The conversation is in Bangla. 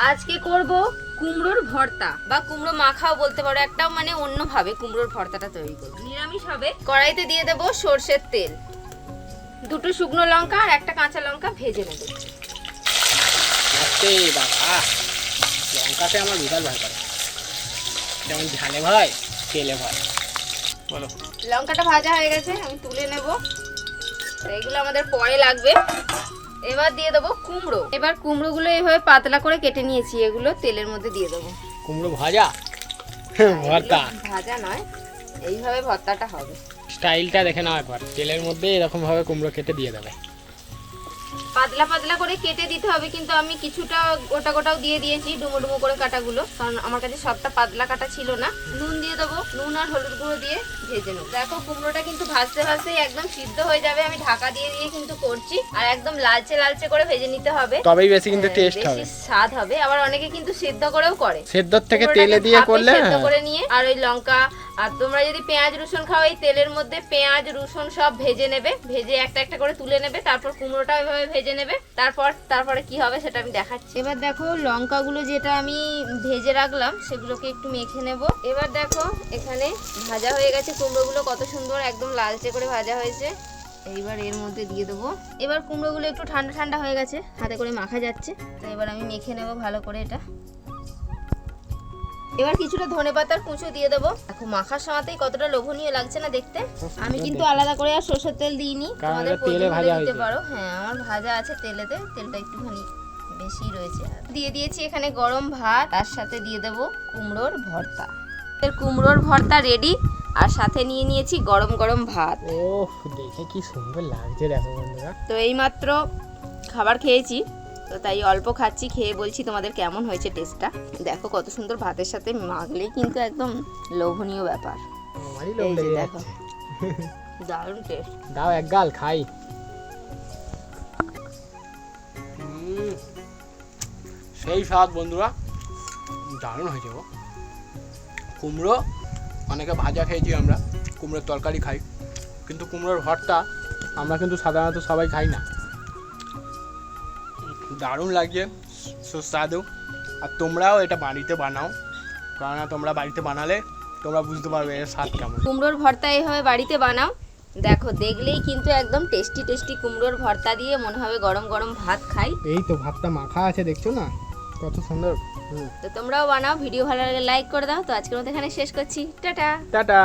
আজকে করব কুমড়োর ভর্তা বা কুমড়ো মাখাও বলতে পারো, একটাও মানে অন্যভাবে কুমড়োর ভর্তাটা তৈরি করব। নিরামিষ হবে। কড়াইতে দিয়ে দেব সরষের তেল, দুটো শুকনো লঙ্কা আর একটা কাঁচা লঙ্কা ভেজে নেব। আস্তে বাবা, লঙ্কাতে আমার বিশাল ভয় করে, যেমন ঝালে ভয় তেলে ভয়। বলো। লঙ্কাটা ভাজা হয়ে গেছে, আমি তুলে নেব। এগুলো আমাদের পরে লাগবে। এবার দিয়ে দেবো কুমড়ো। এবার কুমড়োগুলো এইভাবে পাতলা করে কেটে নিয়েছি, এগুলো তেলের মধ্যে দিয়ে দেবো। কুমড়ো ভাজা ভর্তা ভাজা নয়, এইভাবে ভর্তাটা হবে। স্টাইলটা দেখে নাও একবার, তেলের মধ্যে এরকম ভাবে কুমড়ো কেটে দিয়ে দেবে। পাতলা পাতলা করে কেটে দিতে হবে, কিন্তু আমি কিছুটা গোটা গোটাও দিয়ে দিয়েছি, ডুমো ডুমো করে কাটাগুলো, কারণ আমার কাছে সবটা পাতলা কাটা ছিল না। নুন দিয়ে দেবো, নুন আর হলুদ গুঁড়ো দিয়ে ভেজে নেব। দেখো কুমড়োটা কিন্তু ভাজতে ভাজতে একদম সিদ্ধ হয়ে যাবে। আমি ঢাকা দিয়ে দিয়ে কিন্তু করছি, আর একদম লালচে লালচে করে ভেজে নিতে হবে, তবেই বেশি কিন্তু টেস্ট হবে, বেশি স্বাদ হবে। আবার অনেকে কিন্তু সিদ্ধ করেও করে, সেদ্ধর থেকে তেলে দিয়ে করলে সিদ্ধ করে নিয়ে আর ওই লঙ্কা, আর তোমরা যদি পেঁয়াজ রসুন খাও এই তেলের মধ্যে পেঁয়াজ রসুন সব ভেজে নেবে, ভেজে একটা একটা করে তুলে নেবে, তারপর কুমড়োটা ওইভাবে ভেজে নেবে। তারপরে কি হবে সেটা আমি দেখাচ্ছি। এবার দেখো লঙ্কাগুলো যেটা আমি ভেজে রাখলাম সেগুলোকে একটু মেখে নেব। এবার দেখো এখানে ভাজা হয়ে গেছে কুমড়োগুলো, কত সুন্দর একদম লালচে করে ভাজা হয়েছে। এইবার এর মধ্যে দিয়ে দেবো। এবার কুমড়োগুলো একটু ঠান্ডা ঠান্ডা হয়ে গেছে, হাতে করে মাখা যাচ্ছে, তো এবার আমি মেখে নেব ভালো করে এটা। এবার কিছুটা ধনেপাতার কুচো দিয়ে দেবো। দেখো মাখার সময়তেই কতটা লোভনীয় লাগছে না দেখতে। আমি কিন্তু আলাদা করে আর সরষের তেল দিইনি, তোমাদের তেলে ভাজা দিতে পারো। হ্যাঁ, আমার ভাজা আছে তেলেতে, তেলটা একটুখানি বেশি রয়েছে। দিয়ে দিয়েছি এখানে গরম ভাত, তার সাথে দিয়ে দেবো কুমড়োর ভর্তা। কুমড়োর ভর্তা রেডি, আর সাথে নিয়ে নিয়েছি গরম গরম ভাত। ওহ, দেখে কি সুন্দর লাগছে দেখো বন্ধুরা। তো এইমাত্র খাবার খেয়েছি, তো তাই অল্প খাচ্ছি, খেয়ে বলছি তোমাদের কেমন হয়েছে টেস্টটা। দেখো কত সুন্দর ভাতের সাথে মাখলেই কিন্তু একদম লোভনীয় ব্যাপার। আমারই লোভ লেগে দেখো যাচ্ছে। দারুণ টেস্ট। দাও এক গাল খাই। সেই স্বাদ বন্ধুরা, দারুণ হয়েছে গো। কুমড়ো অনেকে ভাজা খেয়েছি আমরা, কুমড়োর তরকারি খাই, কিন্তু কুমড়োর ভর্তা আমরা কিন্তু সাধারণত সবাই খাই না। দারুণ লাগছে, সুস্বাদু। আর তোমরাও এটা বাড়িতে বানাও, কারণ তোমরা বাড়িতে বানালে তোমরা বুঝতে পারবে এর স্বাদ কেমন। কুমড়োর ভর্তা এইভাবে বাড়িতে বানাও, দেখো দেখলেই কিন্তু একদম টেস্টি টেস্টি কুমড়োর ভর্তা দিয়ে মনে হবে গরম গরম ভাত খাই। এই তো ভাতটা মাখা আছে, দেখছো না কত সুন্দর। তো তোমরাও বানাও। ভিডিও ভালো লাগলে লাইক করে দাও। তো আজকের মতো এখানে শেষ করছি। টাটা। টাটা।